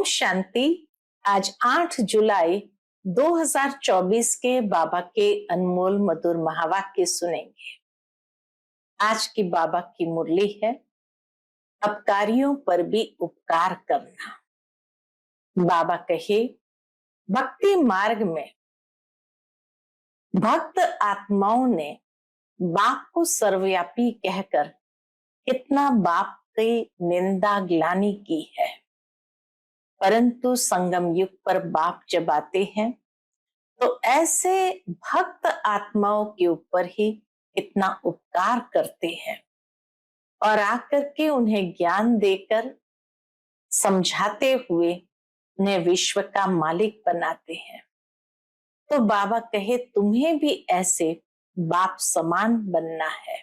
शांति। आज 8 जुलाई 2024 के बाबा के अनमोल मधुर महावाक्य सुनेंगे। आज की बाबा की मुरली है, अपकारियों पर भी उपकार करना। बाबा कहे, भक्ति मार्ग में भक्त आत्माओं ने बाप को सर्वव्यापी कहकर कितना बाप की निंदा ग्लानि की है, परंतु संगम युग पर बाप जब आते हैं तो ऐसे भक्त आत्माओं के ऊपर ही इतना उपकार करते हैं और आकर के उन्हें ज्ञान देकर समझाते हुए उन्हें विश्व का मालिक बनाते हैं। तो बाबा कहे, तुम्हें भी ऐसे बाप समान बनना है।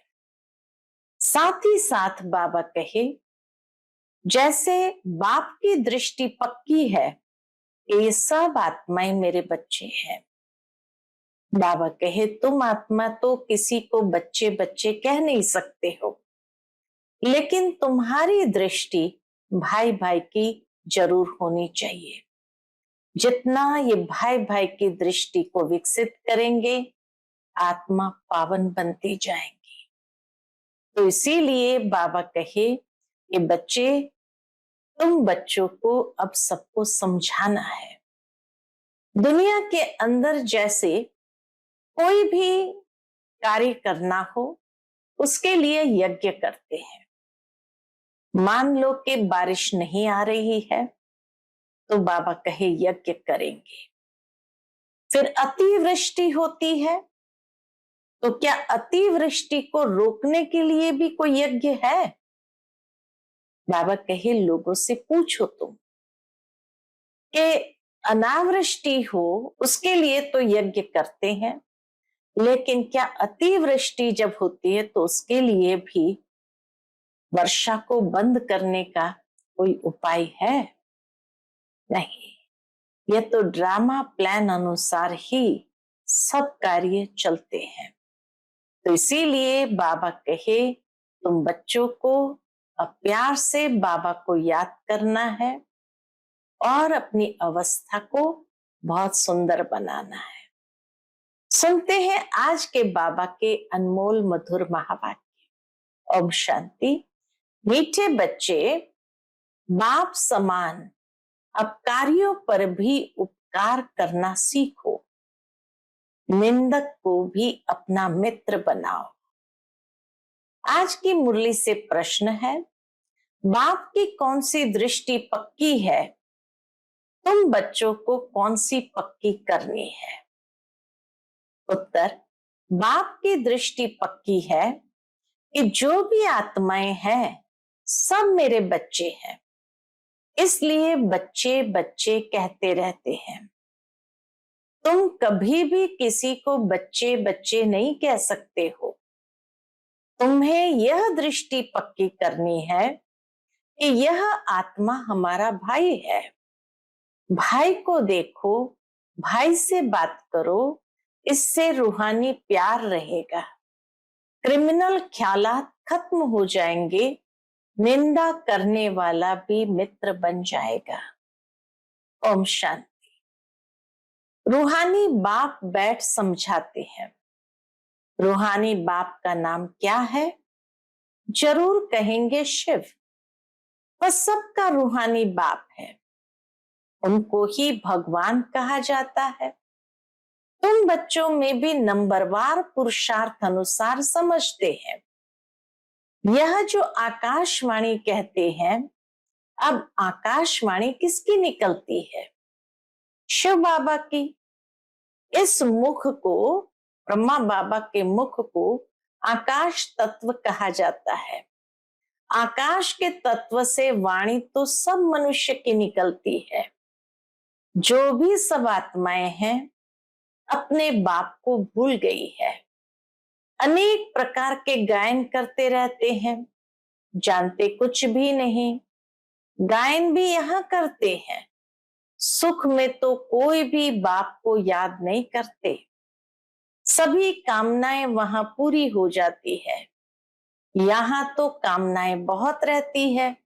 साथ ही साथ बाबा कहे, जैसे बाप की दृष्टि पक्की है कि ये सब आत्माएं मेरे बच्चे हैं। बाबा कहे, तुम आत्मा तो किसी को बच्चे बच्चे कह नहीं सकते हो, लेकिन तुम्हारी दृष्टि भाई भाई की जरूर होनी चाहिए। जितना ये भाई भाई की दृष्टि को विकसित करेंगे, आत्मा पावन बनती जाएंगी। तो इसीलिए बाबा कहे कि बच्चे, तुम बच्चों को अब सबको समझाना है। दुनिया के अंदर जैसे कोई भी कार्य करना हो, उसके लिए यज्ञ करते हैं। मान लो कि बारिश नहीं आ रही है, तो बाबा कहे यज्ञ करेंगे। फिर अतिवृष्टि होती है, तो क्या अतिवृष्टि को रोकने के लिए भी कोई यज्ञ है? बाबा कहे, लोगों से पूछो तुम कि अनावृष्टि हो उसके लिए तो यज्ञ करते हैं, लेकिन क्या अतिवृष्टि जब होती है तो उसके लिए भी वर्षा को बंद करने का कोई उपाय है? नहीं, यह तो ड्रामा प्लान अनुसार ही सब कार्य चलते हैं। तो इसीलिए बाबा कहे, तुम बच्चों को अब प्यार से बाबा को याद करना है और अपनी अवस्था को बहुत सुंदर बनाना है। सुनते हैं आज के बाबा के अनमोल मधुर महावाक्य। ओम शांति। मीठे बच्चे, बाप समान अपकारियों पर भी उपकार करना सीखो, निंदक को भी अपना मित्र बनाओ। आज की मुरली से प्रश्न है, बाप की कौन सी दृष्टि पक्की है? तुम बच्चों को कौन सी पक्की करनी है? उत्तर, बाप की दृष्टि पक्की है कि जो भी आत्माएं हैं सब मेरे बच्चे हैं, इसलिए बच्चे बच्चे कहते रहते हैं। तुम कभी भी किसी को बच्चे बच्चे नहीं कह सकते हो। तुम्हें यह दृष्टि पक्की करनी है कि यह आत्मा हमारा भाई है। भाई को देखो, भाई से बात करो, इससे रूहानी प्यार रहेगा। क्रिमिनल ख्यालात खत्म हो जाएंगे, निंदा करने वाला भी मित्र बन जाएगा। ओम शांति। रूहानी बाप बैठ समझाते हैं। रूहानी बाप का नाम क्या है? जरूर कहेंगे शिव। वह सबका रूहानी बाप है, उनको ही भगवान कहा जाता है। तुम बच्चों में भी नंबरवार पुरुषार्थ अनुसार समझते हैं। यह जो आकाशवाणी कहते हैं, अब आकाशवाणी किसकी निकलती है? शिव बाबा की। इस मुख को, ब्रह्मा बाबा के मुख को आकाश तत्व कहा जाता है। आकाश के तत्व से वाणी तो सब मनुष्य की निकलती है। जो भी सब आत्माएं हैं अपने बाप को भूल गई है। अनेक प्रकार के गायन करते रहते हैं, जानते कुछ भी नहीं। गायन भी यहाँ करते हैं, सुख में तो कोई भी बाप को याद नहीं करते। सभी कामनाएं वहां पूरी हो जाती है। यहाँ तो कामनाएं बहुत रहती है,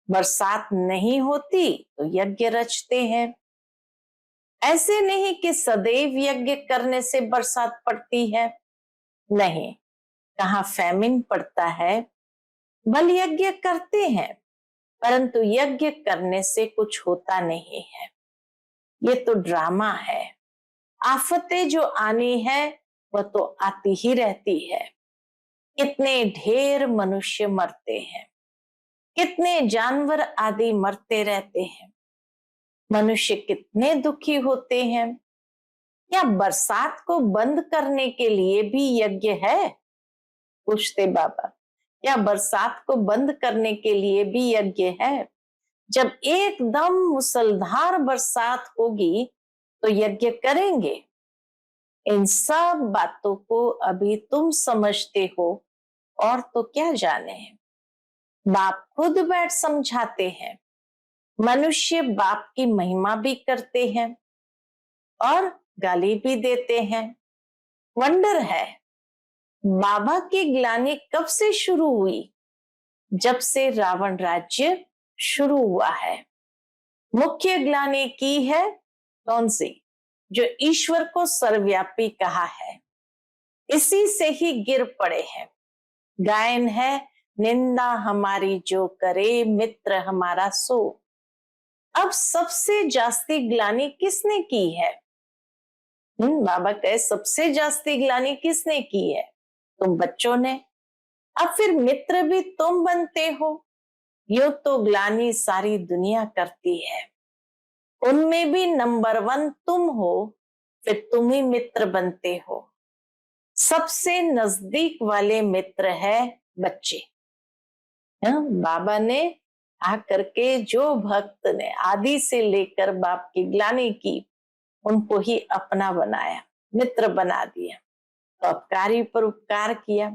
बरसात नहीं होती तो यज्ञ रचते हैं। ऐसे नहीं कि सदैव यज्ञ करने से बरसात पड़ती है, नहीं, कहाँ फैमिन पड़ता है। बल यज्ञ करते हैं परंतु यज्ञ करने से कुछ होता नहीं है, ये तो ड्रामा है। आफतें जो आनी है वह तो आती ही रहती है। कितने ढेर मनुष्य मरते हैं, कितने जानवर आदि मरते रहते हैं, मनुष्य कितने दुखी होते हैं। क्या बरसात को बंद करने के लिए भी यज्ञ है? पूछते बाबा, क्या बरसात को बंद करने के लिए भी यज्ञ है? जब एकदम मूसलाधार बरसात होगी तो यज्ञ करेंगे। इन सब बातों को अभी तुम समझते हो और तो क्या जाने। बाप खुद बैठ समझाते हैं। मनुष्य बाप की महिमा भी करते हैं और गाली भी देते हैं। वंडर है, बाबा की ग्लानि कब से शुरू हुई? जब से रावण राज्य शुरू हुआ है। मुख्य ग्लानि की है कौन सी? जो ईश्वर को सर्वव्यापी कहा है, इसी से ही गिर पड़े हैं। गायन है, निंदा हमारी जो करे मित्र हमारा सो। अब सबसे जास्ती ग्लानि किसने की है? बाबा कहे सबसे जास्ती ग्लानि किसने की है? तुम बच्चों ने। अब फिर मित्र भी तुम बनते हो। यो तो ग्लानि सारी दुनिया करती है, उनमें भी नंबर 1 तुम हो, फिर तुम ही मित्र बनते हो। सबसे नजदीक वाले मित्र है बच्चे। बाबा ने आकर के जो भक्त ने आदि से लेकर बाप की ग्लानि की, उनको ही अपना बनाया, मित्र बना दिया, तो अपकारी पर उपकार किया।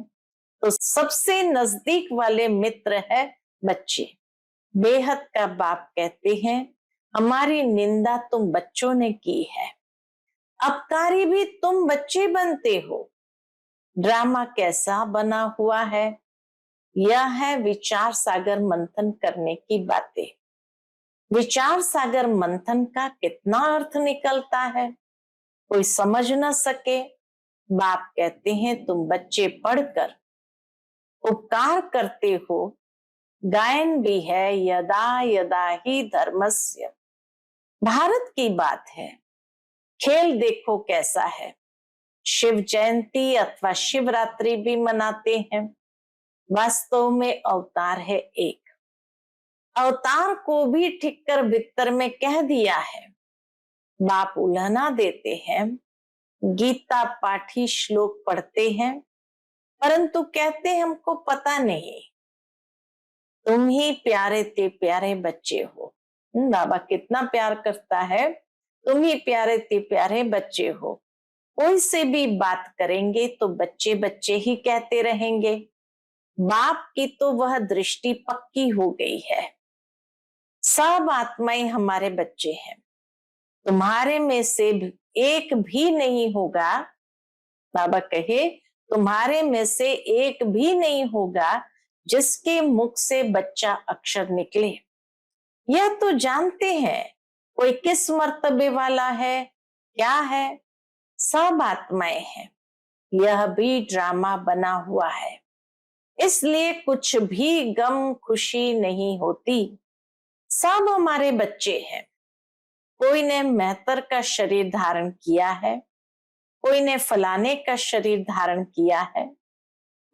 तो सबसे नजदीक वाले मित्र है बच्चे। बेहद का बाप कहते हैं हमारी निंदा तुम बच्चों ने की है, अपकारी भी तुम बच्चे बनते हो। ड्रामा कैसा बना हुआ है? यह है विचार सागर मंथन करने की बातें। विचार सागर मंथन का कितना अर्थ निकलता है, कोई समझ न सके। बाप कहते हैं तुम बच्चे पढ़कर उपकार करते हो। गायन भी है, यदा यदा ही धर्मस्य। भारत की बात है। खेल देखो कैसा है। शिव जयंती अथवा शिवरात्रि भी मनाते हैं, वास्तव में अवतार है एक। अवतार को भी ठीक कर भीतर में कह दिया है। बाप उलाहना देते हैं, गीता पाठी श्लोक पढ़ते हैं परंतु कहते हैं हमको पता नहीं। तुम ही प्यारे ते प्यारे बच्चे हो। बाबा कितना प्यार करता है। तुम ही प्यारे ते प्यारे बच्चे हो। कोई से भी बात करेंगे तो बच्चे बच्चे ही कहते रहेंगे। बाप की तो वह दृष्टि पक्की हो गई है। सब आत्माएं हमारे बच्चे हैं। तुम्हारे में से एक भी नहीं होगा, बाबा कहे तुम्हारे में से एक भी नहीं होगा जिसके मुख से बच्चा अक्षर निकले। यह तो जानते हैं कोई किस मर्तबे वाला है, क्या है। सब आत्माएं हैं। यह भी ड्रामा बना हुआ है, इसलिए कुछ भी गम खुशी नहीं होती। सब हमारे बच्चे हैं। कोई ने मेहतर का शरीर धारण किया है, कोई ने फलाने का शरीर धारण किया है।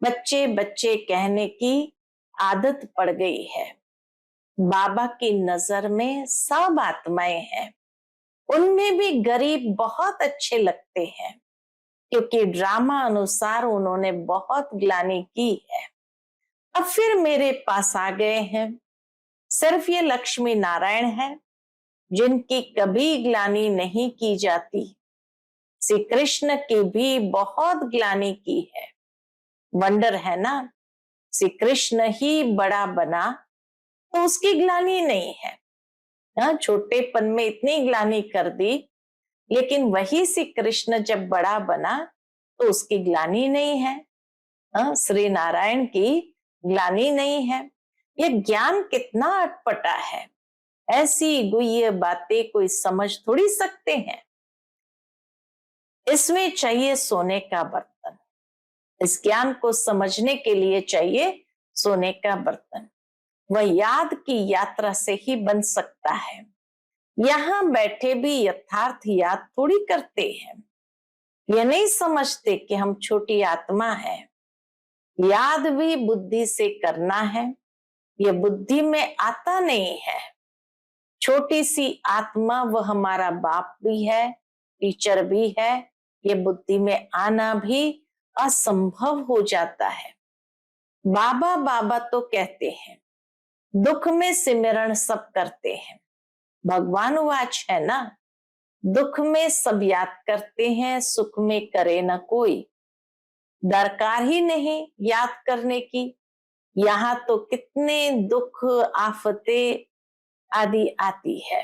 बच्चे बच्चे कहने की आदत पड़ गई है। बाबा की नजर में सब आत्माएं हैं। उनमें भी गरीब बहुत अच्छे लगते हैं, क्योंकि ड्रामा अनुसार उन्होंने बहुत ग्लानि की है। अब फिर मेरे पास आ गए हैं। सिर्फ ये लक्ष्मी नारायण है जिनकी कभी ग्लानि नहीं की जाती। श्री कृष्ण की भी बहुत ग्लानि की है। वंडर है ना, श्री कृष्ण ही बड़ा बना तो उसकी ग्लानि नहीं है। छोटेपन में इतनी ग्लानि कर दी, लेकिन वही श्री कृष्ण जब बड़ा बना तो उसकी ग्लानि नहीं है। श्री नारायण की ग्लानि नहीं है, ये ज्ञान कितना अटपटा है, ऐसी गुह्य बातें कोई समझ थोड़ी सकते हैं। इसमें चाहिए सोने का बर्तन। इस ज्ञान को समझने के लिए चाहिए सोने का बर्तन। वह याद की यात्रा से ही बन सकता है। यहां बैठे भी यथार्थ याद थोड़ी करते हैं। ये नहीं समझते कि हम छोटी आत्मा है। याद भी बुद्धि से करना है। ये बुद्धि में आता नहीं है। छोटी सी आत्मा वह हमारा बाप भी है, टीचर भी है। ये बुद्धि में आना भी असंभव हो जाता है। बाबा बाबा तो कहते हैं, दुख में सिमरण सब करते हैं। भगवान वाच है ना, दुख में सब याद करते हैं, सुख में करे न कोई। दरकार ही नहीं याद करने की। यहाँ तो कितने दुख आफतें आदि आती है।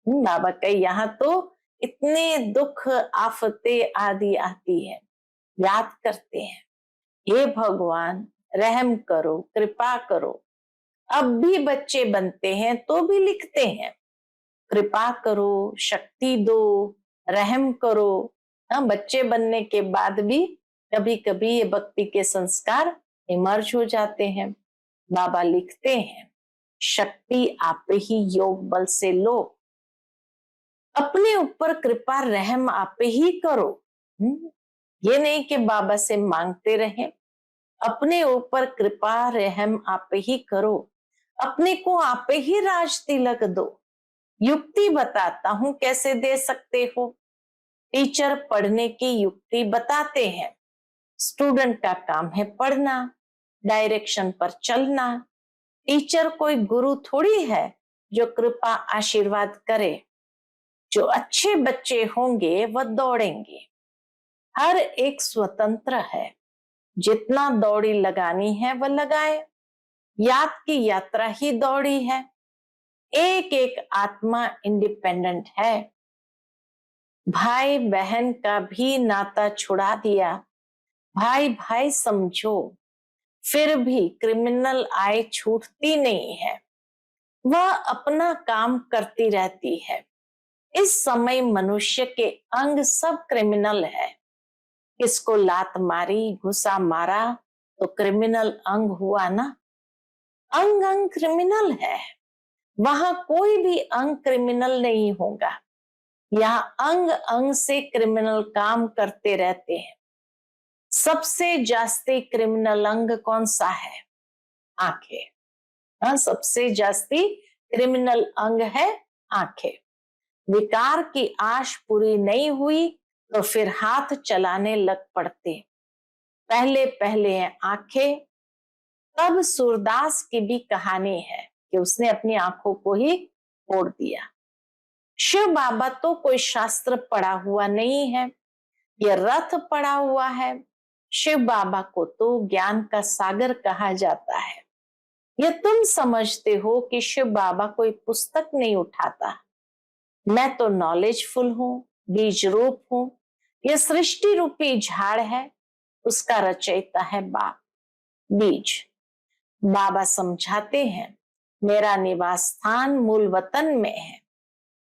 बाबा के यहाँ तो इतने दुख आफतें आदि आती है, याद करते हैं, हे भगवान रहम करो, कृपा करो। अब भी बच्चे बनते हैं तो भी लिखते हैं, कृपा करो, शक्ति दो, रहम करो। बच्चे बनने के बाद भी कभी कभी ये भक्ति के संस्कार इमर्ज हो जाते हैं। बाबा लिखते हैं, शक्ति आप ही योग बल से लो, अपने ऊपर कृपा रहम आप ही करो। ये नहीं कि बाबा से मांगते रहें, अपने ऊपर कृपा रहम आप ही करो, अपने को आप ही राज तिलक दो। युक्ति बताता हूं कैसे दे सकते हो। टीचर पढ़ने की युक्ति बताते हैं, स्टूडेंट का काम है पढ़ना, डायरेक्शन पर चलना। टीचर कोई गुरु थोड़ी है जो कृपा आशीर्वाद करे। जो अच्छे बच्चे होंगे वह दौड़ेंगे। हर एक स्वतंत्र है, जितना दौड़ी लगानी है वह लगाए। याद की यात्रा ही दौड़ी है। एक एक आत्मा इंडिपेंडेंट है। भाई बहन का भी नाता छुड़ा दिया, भाई भाई समझो, फिर भी क्रिमिनल आय छूटती नहीं है। वह अपना काम करती रहती है। इस समय मनुष्य के अंग सब क्रिमिनल है। किसको लात मारी, घुसा मारा तो क्रिमिनल अंग हुआ ना। अंग अंग क्रिमिनल है। वहां कोई भी अंग क्रिमिनल नहीं होगा। यहाँ अंग अंग से क्रिमिनल काम करते रहते हैं। सबसे जास्ती क्रिमिनल अंग कौन सा है? आंखें। हाँ, सबसे जास्ती क्रिमिनल अंग है आंखें। विकार की आश पूरी नहीं हुई तो फिर हाथ चलाने लग पड़ते। पहले पहले है आंखें। तब सूरदास की भी कहानी है कि उसने अपनी आंखों को ही फोड़ दिया। शिव बाबा तो कोई शास्त्र पढ़ा हुआ नहीं है, यह रथ पड़ा हुआ है। शिव बाबा को तो ज्ञान का सागर कहा जाता है। यह तुम समझते हो कि शिव बाबा कोई पुस्तक नहीं उठाता। मैं तो नॉलेजफुल हूं, बीज रूप हूं। यह सृष्टि रूपी झाड़ है, उसका रचयिता है बाप। बीज बाबा समझाते हैं, मेरा निवास स्थान मूल वतन में है।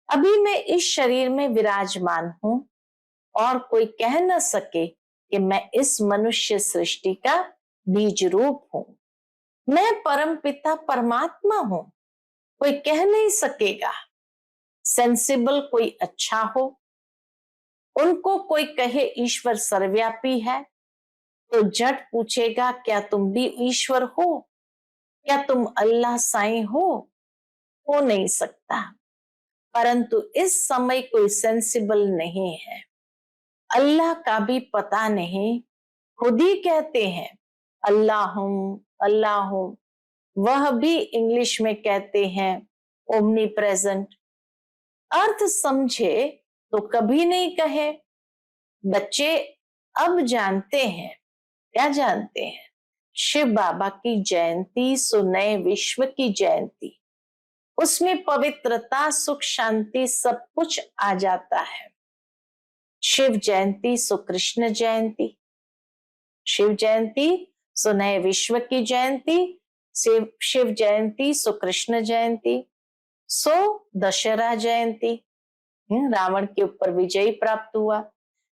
अभी मैं इस शरीर में विराजमान हूं और कोई कह न सके कि मैं इस मनुष्य सृष्टि का बीज रूप हूं। मैं परम पिता परमात्मा हूं, कोई कह नहीं सकेगा। सेंसिबल कोई अच्छा हो, उनको कोई कहे ईश्वर सर्वव्यापी है तो झट पूछेगा, क्या तुम भी ईश्वर हो? क्या तुम अल्लाह साईं हो नहीं सकता। परंतु इस समय कोई सेंसिबल नहीं है। अल्लाह का भी पता नहीं, खुद ही कहते हैं अल्लाह हूं, अल्लाह हूं। वह भी इंग्लिश में कहते हैं ओमनी प्रेजेंट। अर्थ समझे तो कभी नहीं कहे। बच्चे अब जानते हैं। क्या जानते हैं? शिव बाबा की जयंती सो नए विश्व की जयंती। उसमें पवित्रता, सुख, शांति सब कुछ आ जाता है। शिव जयंती सो कृष्ण जयंती, शिव जयंती सो नए विश्व की जयंती, शिव जयंती सो कृष्ण जयंती, सो दशहरा जयंती, रावण के ऊपर विजय प्राप्त हुआ।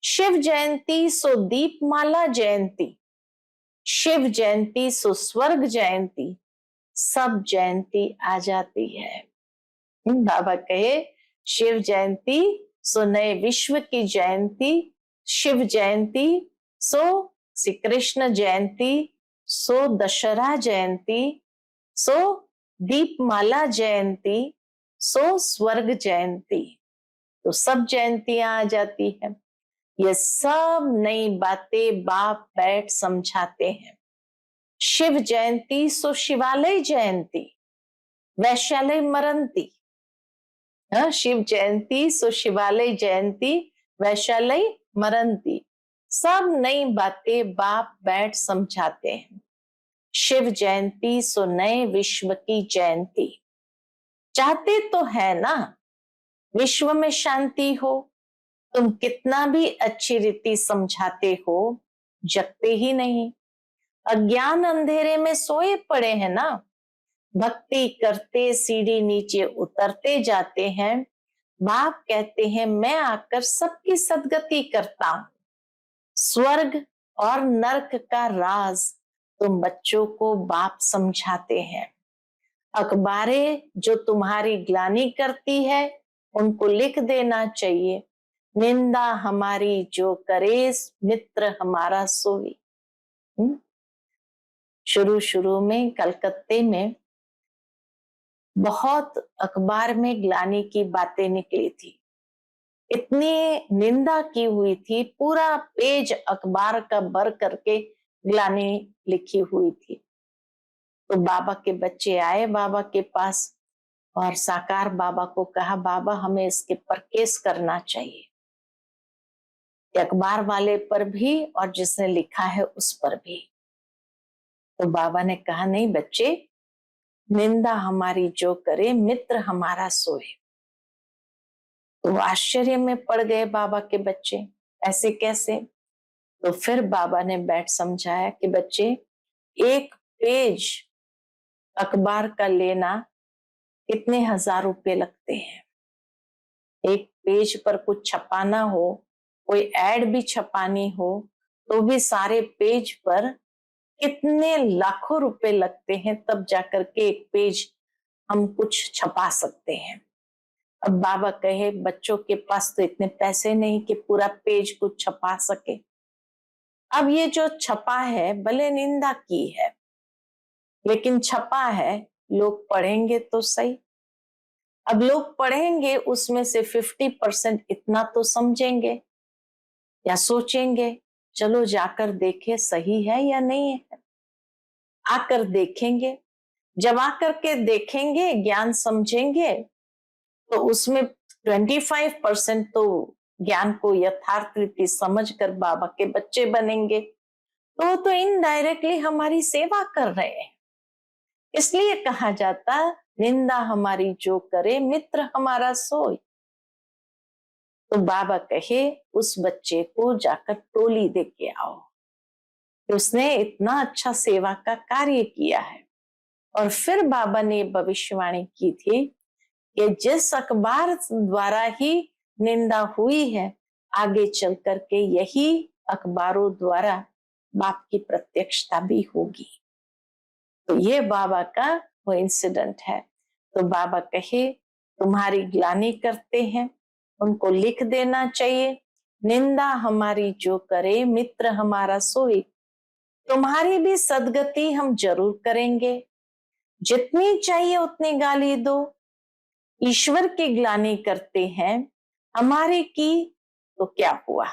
शिव जयंती सो दीपमाला जयंती, शिव जयंती सो स्वर्ग जयंती, सब जयंती आ जाती है। बाबा कहे शिव जयंती सो नए विश्व की जयंती, शिव जयंती सो श्री कृष्ण जयंती, सो दशहरा जयंती, सो दीपमाला जयंती, सो स्वर्ग जयंती। तो सब जयंतियां आ जाती है। ये सब नई बातें बाप बैठ समझाते हैं। शिव जयंती सो शिवालय जयंती, वैशालय मरंती। शिव जयंती सो शिवालय जयंती, वैशालय मरंती। सब नई बातें बाप बैठ समझाते हैं। शिव जयंती सो नए विश्व की जयंती। चाहते तो है ना विश्व में शांति हो, तुम कितना भी अच्छी रीति समझाते हो, जगते ही नहीं। अज्ञान अंधेरे में सोए पड़े हैं ना। भक्ति करते सीढ़ी नीचे उतरते जाते हैं। बाप कहते हैं मैं आकर सबकी सदगति करता हूं। स्वर्ग और नरक का राज तुम बच्चों को बाप समझाते हैं। अखबारें जो तुम्हारी ग्लानि करती है उनको लिख देना चाहिए, निंदा हमारी जो करे मित्र हमारा सोई। शुरू में कलकत्ते में बहुत अखबार में ग्लानि की बातें निकली थी। इतनी निंदा की हुई थी, पूरा पेज अखबार का भर करके ग्लानि लिखी हुई थी। तो बाबा के बच्चे आए बाबा के पास और साकार बाबा को कहा बाबा हमें इसके पर केस करना चाहिए, अखबार वाले पर भी और जिसने लिखा है उस पर भी। तो बाबा ने कहा नहीं बच्चे, निंदा हमारी जो करे मित्र हमारा सोए। तो आश्चर्य में पड़ गए बाबा के बच्चे, ऐसे कैसे? तो फिर बाबा ने बैठ समझाया कि बच्चे एक पेज अखबार का लेना कितने हजार रुपए लगते हैं। एक पेज पर कुछ छपाना हो, कोई एड भी छपानी हो तो भी सारे पेज पर कितने लाखों रुपए लगते हैं, तब जाकर के एक पेज हम कुछ छपा सकते हैं। अब बाबा कहे बच्चों के पास तो इतने पैसे नहीं कि पूरा पेज कुछ छपा सके। अब ये जो छपा है भले निंदा की है लेकिन छपा है, लोग पढ़ेंगे तो सही। अब लोग पढ़ेंगे उसमें से 50% इतना तो समझेंगे या सोचेंगे चलो जाकर देखे सही है या नहीं है। आकर देखेंगे, जब आकर के देखेंगे ज्ञान समझेंगे तो उसमें 25% तो ज्ञान को यथार्थ रीति समझ कर बाबा के बच्चे बनेंगे। तो इनडायरेक्टली हमारी सेवा कर रहे हैं। इसलिए कहा जाता निंदा हमारी जो करे मित्र हमारा सोए। तो बाबा कहे उस बच्चे को जाकर टोली दे के आओ, उसने इतना अच्छा सेवा का कार्य किया है। और फिर बाबा ने भविष्यवाणी की थी कि जिस अखबार द्वारा ही निंदा हुई है आगे चल करके यही अखबारों द्वारा बाप की प्रत्यक्षता भी होगी। तो ये बाबा का वो इंसिडेंट है। तो बाबा कहे तुम्हारी ग्लानि करते हैं उनको लिख देना चाहिए, निंदा हमारी जो करे मित्र हमारा सोई। तुम्हारी भी सदगति हम जरूर करेंगे, जितनी चाहिए उतनी गाली दो। ईश्वर की ग्लानि करते हैं, हमारे की तो क्या हुआ?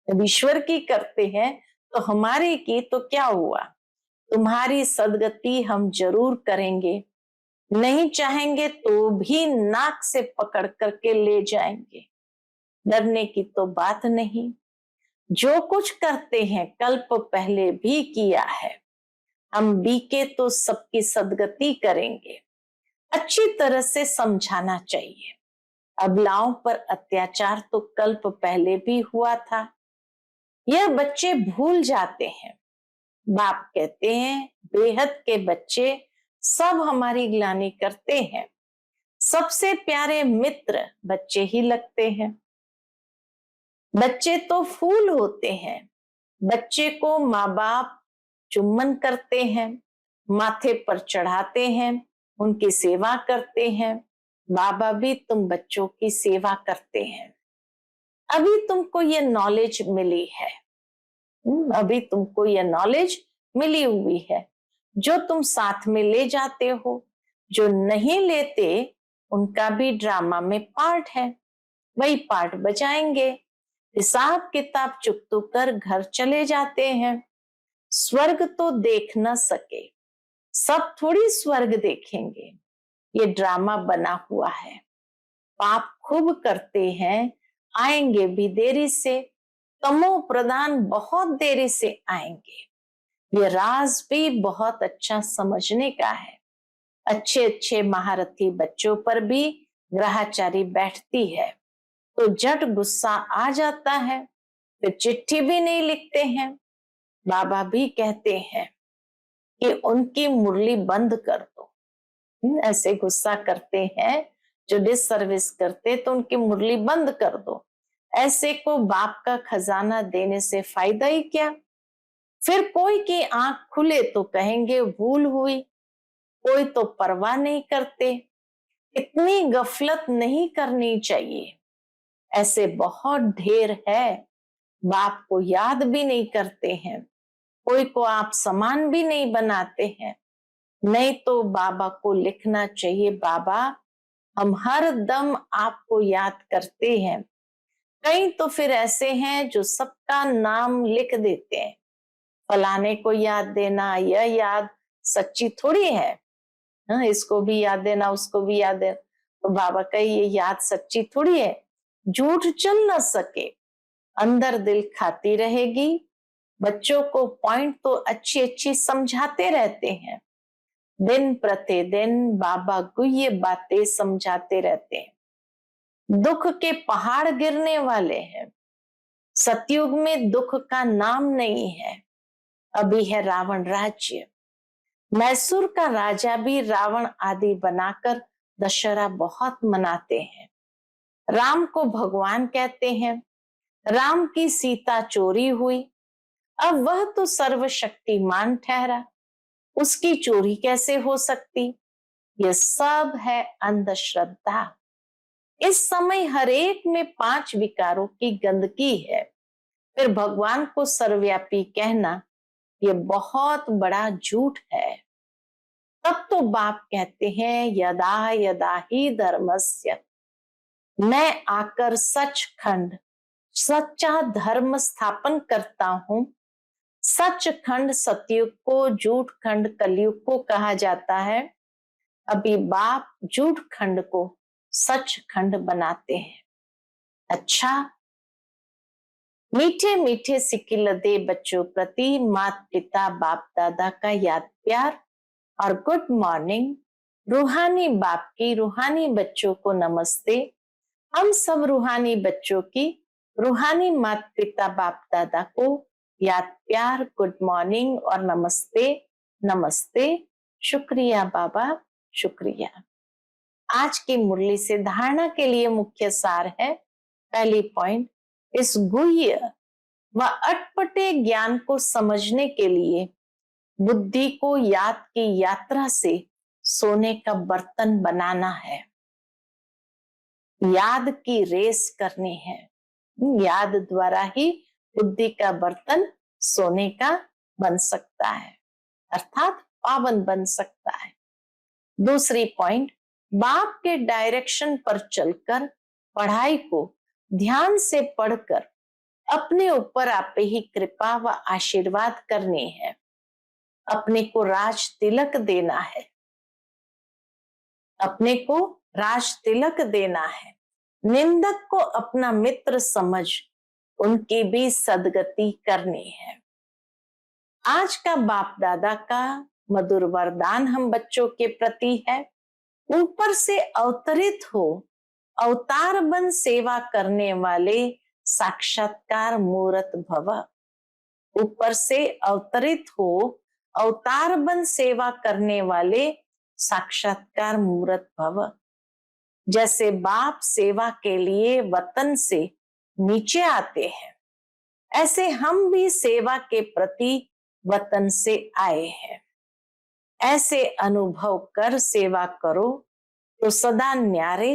जब ईश्वर की करते हैं तो हमारे की तो क्या हुआ? तुम्हारी सदगति हम जरूर करेंगे, नहीं चाहेंगे तो भी नाक से पकड़ करके ले जाएंगे। डरने की तो बात नहीं। जो कुछ करते हैं कल्प पहले भी किया है, हम बीके तो सबकी सदगति करेंगे। अच्छी तरह से समझाना चाहिए। अबलाओं पर अत्याचार तो कल्प पहले भी हुआ था, यह बच्चे भूल जाते हैं। बाप कहते हैं बेहद के बच्चे सब हमारी ग्लानि करते हैं। सबसे प्यारे मित्र बच्चे ही लगते हैं। बच्चे तो फूल होते हैं। बच्चे को माँ बाप चुम्बन करते हैं, माथे पर चढ़ाते हैं, उनकी सेवा करते हैं। बाबा भी तुम बच्चों की सेवा करते हैं। अभी तुमको ये नॉलेज मिली है, अभी तुमको ये नॉलेज मिली हुई है, जो तुम साथ में ले जाते हो। जो नहीं लेते उनका भी ड्रामा में पार्ट है, वही पार्ट बजाएंगे। हिसाब किताब चुकतो कर घर चले जाते हैं। स्वर्ग तो देख न सके, सब थोड़ी स्वर्ग देखेंगे, ये ड्रामा बना हुआ है। पाप खूब करते हैं, आएंगे भी देरी से। तमो प्रदान बहुत देरी से आएंगे। ये राज भी बहुत अच्छा समझने का है। अच्छे अच्छे महारथी बच्चों पर भी ग्रहचारी बैठती है तो झट गुस्सा आ जाता है, फिर चिट्ठी भी नहीं लिखते हैं। बाबा भी कहते हैं कि उनकी मुरली बंद कर दो। ऐसे गुस्सा करते हैं जो डिस सर्विस करते, तो उनकी मुरली बंद कर दो। ऐसे को बाप का खजाना देने से फायदा ही क्या। फिर कोई की आंख खुले तो कहेंगे भूल हुई, कोई तो परवाह नहीं करते। इतनी गफलत नहीं करनी चाहिए। ऐसे बहुत ढेर है, बाप को याद भी नहीं करते हैं। कोई को आप समान भी नहीं बनाते हैं। नहीं तो बाबा को लिखना चाहिए, बाबा हम हर दम आपको याद करते हैं। कई तो फिर ऐसे हैं जो सबका नाम लिख देते हैं। फलाने को याद देना, यह याद सच्ची थोड़ी है। हाँ, इसको भी याद देना, उसको भी याद देना, तो बाबा का ये याद सच्ची थोड़ी है। झूठ चल न सके, अंदर दिल खाती रहेगी। बच्चों को पॉइंट तो अच्छी अच्छी समझाते रहते हैं। दिन प्रतिदिन बाबा गुह्य बातें समझाते रहते हैं। दुख के पहाड़ गिरने वाले हैं। सतयुग में दुख का नाम नहीं है। अभी है रावण राज्य। मैसूर का राजा भी रावण आदि बनाकर दशहरा बहुत मनाते हैं। राम को भगवान कहते हैं। राम की सीता चोरी हुई, अब वह तो सर्वशक्तिमान ठहरा, उसकी चोरी कैसे हो सकती। यह सब है अंधश्रद्धा। इस समय हर एक में 5 विकारों की गंदगी है। फिर भगवान को सर्वव्यापी कहना यह बहुत बड़ा झूठ है। तब तो बाप कहते हैं यदा यदा ही धर्मस्य, मैं आकर सचखंड सच्चा धर्म स्थापन करता हूं। सचखंड सतयुग को, झूठ खंड कलयुग को कहा जाता है। अभी बाप झूठ खंड को सचखंड बनाते हैं। अच्छा, मीठे मीठे सिकिलदे बच्चों प्रति माता पिता बाप दादा का याद प्यार और गुड मॉर्निंग। रूहानी बाप की रूहानी बच्चों को नमस्ते। हम सब रूहानी बच्चों की रूहानी माता पिता बाप दादा को याद प्यार, गुड मॉर्निंग और नमस्ते। नमस्ते, शुक्रिया बाबा, शुक्रिया। आज की मुरली से धारणा के लिए मुख्य सार है। पहली पॉइंट, इस गुह्य व अटपटे ज्ञान को समझने के लिए बुद्धि को याद की यात्रा से सोने का बर्तन बनाना है। याद की रेस करनी है। याद द्वारा ही बुद्धि का बर्तन सोने का बन सकता है, अर्थात पावन बन सकता है। दूसरी पॉइंट, बाप के डायरेक्शन पर चलकर पढ़ाई को ध्यान से पढ़कर अपने ऊपर आपे ही कृपा व आशीर्वाद करनी है। अपने को राज तिलक देना है। अपने को राज तिलक देना है। निंदक को अपना मित्र समझ उनकी भी सदगति करनी है। आज का बाप दादा का मधुर वरदान हम बच्चों के प्रति है। ऊपर से अवतरित हो अवतार बन सेवा करने वाले साक्षात्कार मूर्त भव। ऊपर से अवतरित हो अवतार बन सेवा करने वाले साक्षात्कार मूर्त भव। जैसे बाप सेवा के लिए वतन से नीचे आते हैं, ऐसे हम भी सेवा के प्रति वतन से आए हैं। ऐसे अनुभव कर सेवा करो तो सदा न्यारे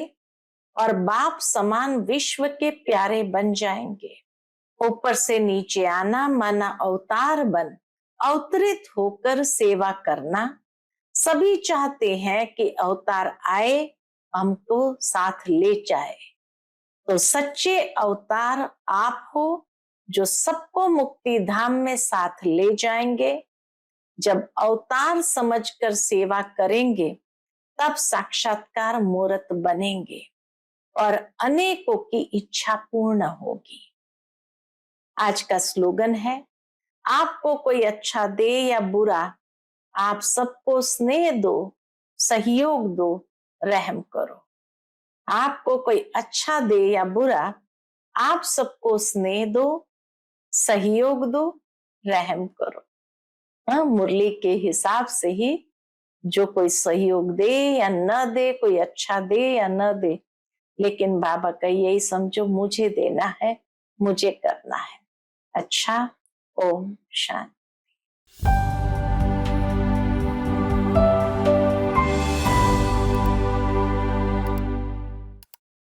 और बाप समान विश्व के प्यारे बन जाएंगे। ऊपर से नीचे आना माना अवतार बन अवतरित होकर सेवा करना। सभी चाहते हैं कि अवतार आए, हमको साथ ले जाए। तो सच्चे अवतार आप हो जो सबको मुक्ति धाम में साथ ले जाएंगे। जब अवतार समझकर सेवा करेंगे तब साक्षात्कार मूर्त बनेंगे और अनेकों की इच्छा पूर्ण होगी। आज का स्लोगन है, आपको कोई अच्छा दे या बुरा, आप सबको स्नेह दो, सहयोग दो, रहम करो। आपको कोई अच्छा दे या बुरा, आप सबको स्नेह दो, सहयोग दो, रहम करो। मुरली के हिसाब से ही जो कोई सहयोग दे या न दे, कोई अच्छा दे या न दे, लेकिन बाबा का यही समझो, मुझे देना है, मुझे करना है। अच्छा, ओम शांति।